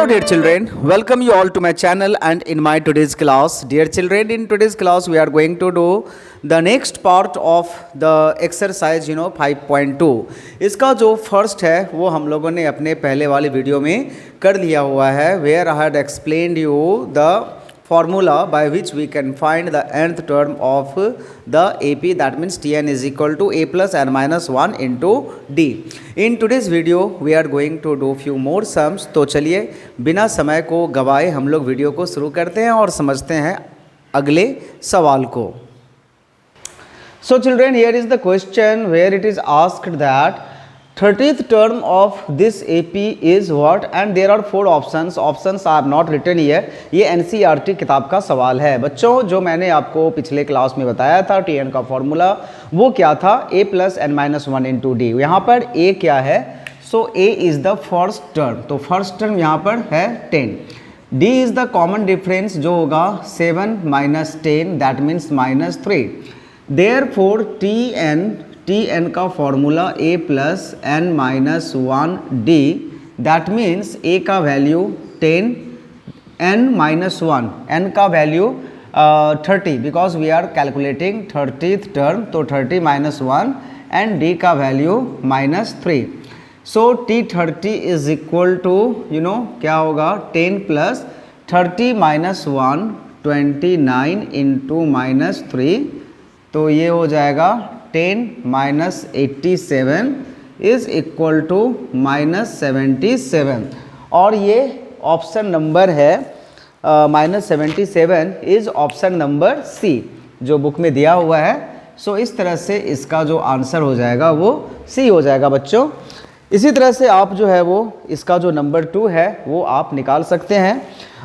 dear children, welcome you all to my channel and in my today's class. Dear children, in today's class we are going to do the next part of the exercise 5.2. इसका जो first है वो हम लोगों ने अपने पहले वाली वीडियो में कर लिया हुआ है, where I had explained you the formula by which we can find the nth term of the AP, that means Tn is equal to a plus n minus 1 into d. In today's video we are going to do few more sums. तो चलिए बिना समय को गवाए हम लोग video को शुरू करते हैं और समझते हैं अगले सवाल को. So children, here is the question where it is asked that 30th term of this AP is what, and there are 4 options. Options are not written here. ये NCERT किताब का सवाल है बच्चों. जो मैंने आपको पिछले क्लास में बताया था Tn का फॉर्मूला वो क्या था, a plus n minus 1 into d. यहाँ पर a क्या है, so a is the first term, तो फर्स्ट टर्म यहाँ पर है 10. d is the common difference जो होगा 7 minus 10, that means minus 3. Therefore Tn का formula a plus n minus 1 d, that means a का वैल्यू 10, n माइनस 1, n का value 30 because we are calculating 30th term, तो 30 minus 1 and d का value minus 3. So T30 is equal to क्या होगा 10 plus 30 minus 1 29 into minus 3, तो ये हो जाएगा 10 minus 87 is equal to minus 77. और ये ऑप्शन नंबर है minus 77 is option number C जो बुक में दिया हुआ है. सो इस तरह से इसका जो आंसर हो जाएगा वो सी हो जाएगा बच्चों. इसी तरह से आप जो है वो इसका जो नंबर 2 है वो आप निकाल सकते हैं.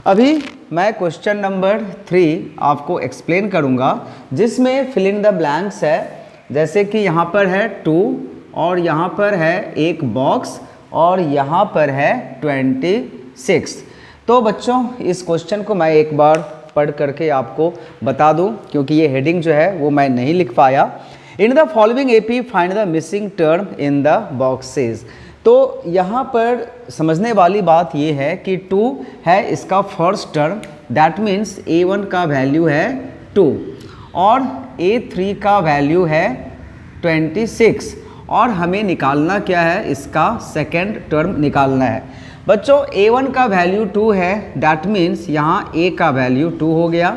अभी मैं क्वेश्चन नंबर 3 आपको एक्सप्लेन करूँगा जिसमें फिल इन द ब्लैंक्स है. जैसे कि यहाँ पर है 2 और यहाँ पर है एक बॉक्स और यहाँ पर है 26. तो बच्चों इस क्वेश्चन को मैं एक बार पढ़ करके आपको बता दूं क्योंकि ये हेडिंग जो है वो मैं नहीं लिख पाया. In the following AP find the missing term in the boxes. तो यहाँ पर समझने वाली बात ये है कि 2 है इसका first term, that means A1 का वैल्यू है 2 और A3 का वैल्यू है 26 और हमें निकालना क्या है, इसका सेकेंड टर्म निकालना है. बच्चों A1 का वैल्यू 2 है, दैट मीन्स यहाँ A का वैल्यू 2 हो गया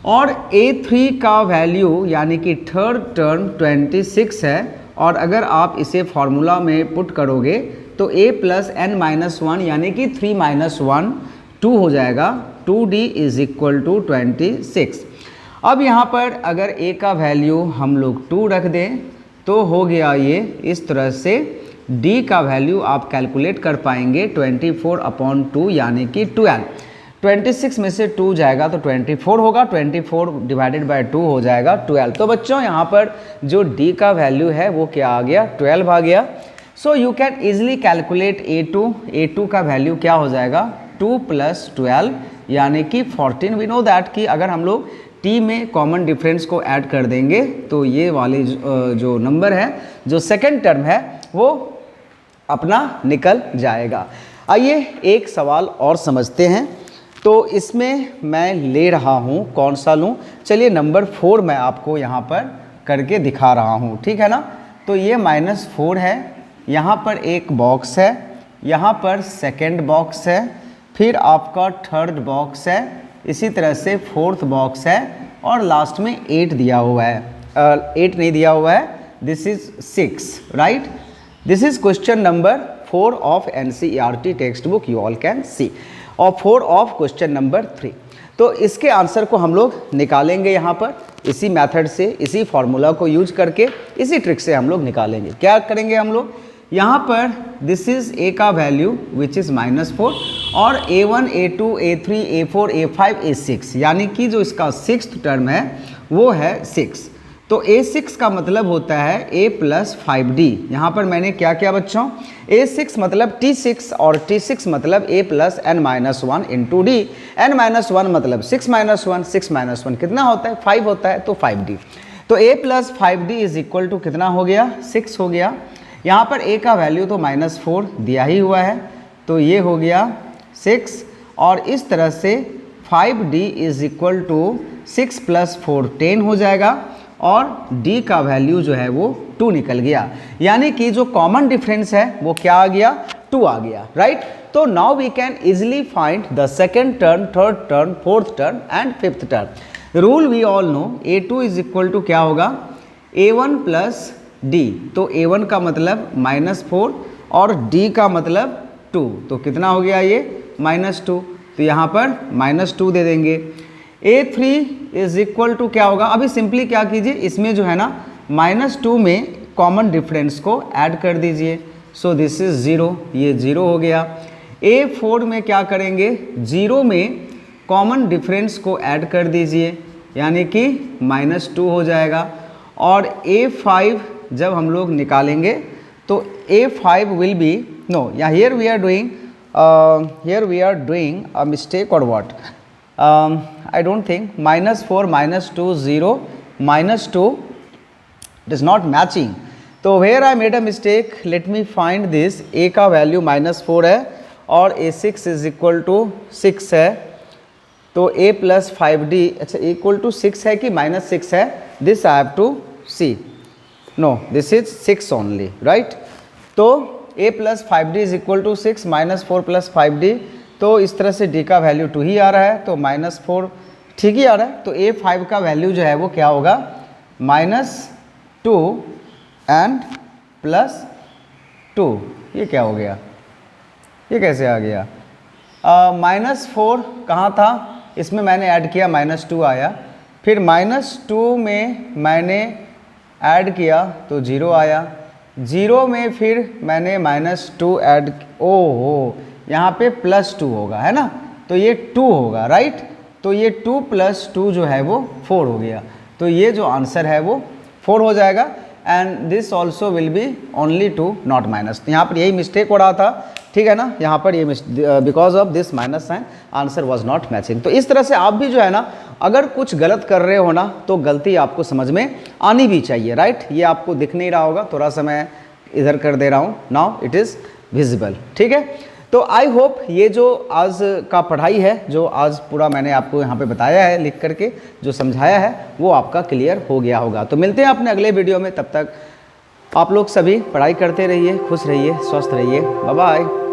और A3 का वैल्यू यानी कि थर्ड टर्म 26 है. और अगर आप इसे फॉर्मूला में पुट करोगे तो a प्लस n माइनस 1 यानी कि 3 माइनस 1 2 हो जाएगा. 2d is equal to 26. अब यहाँ पर अगर a का वैल्यू हम लोग 2 रख दें तो हो गया ये इस तरह से. d का वैल्यू आप कैलकुलेट कर पाएंगे 24/2 यानी कि 12. 26 में से 2 जाएगा तो 24 होगा, 24 डिवाइडेड बाय 2 हो जाएगा 12. तो बच्चों यहाँ पर जो d का वैल्यू है वो क्या आ गया, 12 आ गया. So you can easily calculate A2 का वैल्यू क्या हो जाएगा 2 प्लस 12 यानी कि 14. वी नो दैट कि अगर हम लोग t में कॉमन डिफरेंस को ऐड कर देंगे तो ये वाली जो नंबर है जो सेकेंड टर्म है वो अपना निकल जाएगा. आइए एक सवाल और समझते हैं. तो इसमें मैं ले रहा हूँ, कौन सा लूँ, चलिए नंबर 4 मैं आपको यहाँ पर करके दिखा रहा हूँ, ठीक है ना. तो ये -4 है, यहाँ पर एक बॉक्स है, यहाँ पर सेकंड बॉक्स है, फिर आपका थर्ड बॉक्स है, इसी तरह से फोर्थ बॉक्स है और लास्ट में 8 दिया हुआ है. 8 नहीं दिया हुआ है, this is 6, right. This is question number 4 of NCERT text book, you all can see, और 4 ऑफ क्वेश्चन नंबर 3. तो इसके आंसर को हम लोग निकालेंगे यहाँ पर इसी मेथड से, इसी फॉर्मूला को यूज करके, इसी ट्रिक से हम लोग निकालेंगे. क्या करेंगे हम लोग, यहाँ पर दिस इज a का वैल्यू विच इज़ -4 और A1 A2 A3 A4 A5 A6 यानी कि जो इसका 6th टर्म है वो है 6. तो A6 का मतलब होता है a प्लस 5d. यहाँ पर मैंने क्या किया बच्चों, A6 मतलब T6 और T6 मतलब a plus n minus 1 into D. n minus 1 मतलब 6 माइनस 1, 6 माइनस 1 कितना होता है 5 होता है, तो 5d. तो a plus 5d is equal to कितना हो गया 6 हो गया. यहाँ पर a का वैल्यू तो -4 दिया ही हुआ है, तो ये हो गया 6 और इस तरह से 5D इज इक्वल टू 6 + 4 10 हो जाएगा और D का वैल्यू जो है वो 2 निकल गया। यानी कि जो कॉमन डिफरेंस है वो क्या आ गया, 2 आ गया, राइट। तो now we can easily find the second term, third term, fourth term and fifth term. Rule we all know, A2 is equal to क्या होगा, A1 + D। तो A1 का मतलब -4 और D का मतलब 2, तो कितना हो गया ये, -2। तो यहाँ पर -2 दे देंगे। A3 इज इक्वल टू क्या होगा, अभी सिंपली क्या कीजिए, इसमें जो है ना -2 में कॉमन डिफरेंस को ऐड कर दीजिए। सो दिस इज 0, ये 0 हो गया। A4 में क्या करेंगे, 0 में कॉमन डिफरेंस को ऐड कर दीजिए, यानी कि -2 हो जाएगा। और A5 जब हम लोग निकालेंगे तो A5 विल बी नो, या here we are doing a mistake और what, I don't think -4 -2 0 -2 it is not matching। तो where I made a mistake, let me find this। A का वैल्यू -4 है और A6 इज इक्वल टू 6 है, तो A + 5D, अच्छा equal to 6 है कि -6 है, this I have to see, no this is 6 only, right. तो A + 5D is equal to 6 -4 + 5D, तो इस तरह से D का वैल्यू 2 ही आ रहा है, तो -4 ठीक ही आ रहा है। तो A5 का वैल्यू जो है वो क्या होगा, -2 एंड +2। ये क्या हो गया, ये कैसे आ गया, -4 कहाँ था, इसमें मैंने ऐड किया, -2 आया, फिर -2 में मैंने ऐड किया तो 0 आया, 0 में फिर मैंने -2 ऐड, ओहो यहाँ पे +2 होगा, है ना, तो ये 2 होगा, राइट। तो ये 2 + 2 जो है वो 4 हो गया, तो ये जो आंसर है वो 4 हो जाएगा। And this also will be only 2 not minus. यहाँ पर यही मिस्टेक हो रहा था, ठीक है ना, यहाँ पर ये because of this minus sign answer was not matching. तो इस तरह से आप भी जो है ना, अगर कुछ गलत कर रहे हो ना, तो गलती आपको समझ में आनी भी चाहिए, राइट। ये आपको दिख नहीं रहा होगा, थोड़ा सा मैं इधर कर दे रहा हूँ, नाउ इट इज़ विजिबल, ठीक है। तो आई होप ये जो आज का पढ़ाई है, जो आज पूरा मैंने आपको यहाँ पे बताया है लिख करके, जो समझाया है, वो आपका क्लियर हो गया होगा। तो मिलते हैं अपने अगले वीडियो में, तब तक आप लोग सभी पढ़ाई करते रहिए, खुश रहिए, स्वस्थ रहिए, बाय बाय।